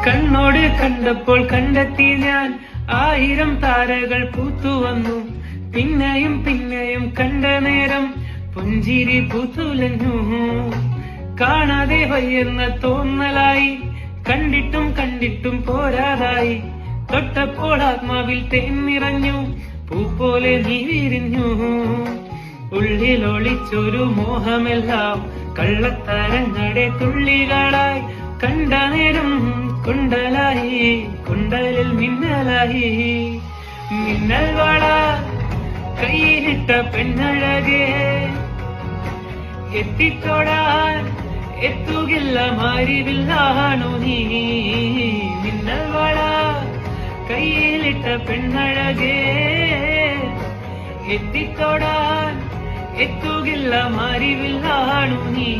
കണ്ണോട് കണ്ടപ്പോൾ കണ്ടെത്തി ഞാൻ 1000 താരകൾ പൂത്തുവന്നു. പിന്നെയും പിന്നെയും കണ്ട നേരം പുഞ്ചിരി പൂത്തുലഞ്ഞു. കാണാതെ വയ്യെന്ന തോന്നലായി, കണ്ടിട്ടും കണ്ടിട്ടും പോരാതായി. തൊട്ടപ്പോൾ ആത്മാവിൽ തേൻ നിറഞ്ഞു, പൂ പോലെ നീ വിരിഞ്ഞു. ഉള്ളിലൊളിച്ചൊരു മോഹമെല്ലാം കള്ളത്തരങ്ങളുടെ തുള്ളികളായി. കണ്ട നേരം കുണ്ടലായി, കുണ്ടലിൽ മിന്നലായി. മിന്നൽ വള കയ്യിലിട്ട പെണ്ണഴകേ, എത്തിത്തൊടാൻ എത്തുകില്ല മാരിവില്ലാണു നീ. മിന്നൽ വള കയ്യിലിട്ട പെണ്ണഴകേ, എത്തിത്തൊടാൻ എത്തുകില്ല മാരിവില്ലാണു നീ.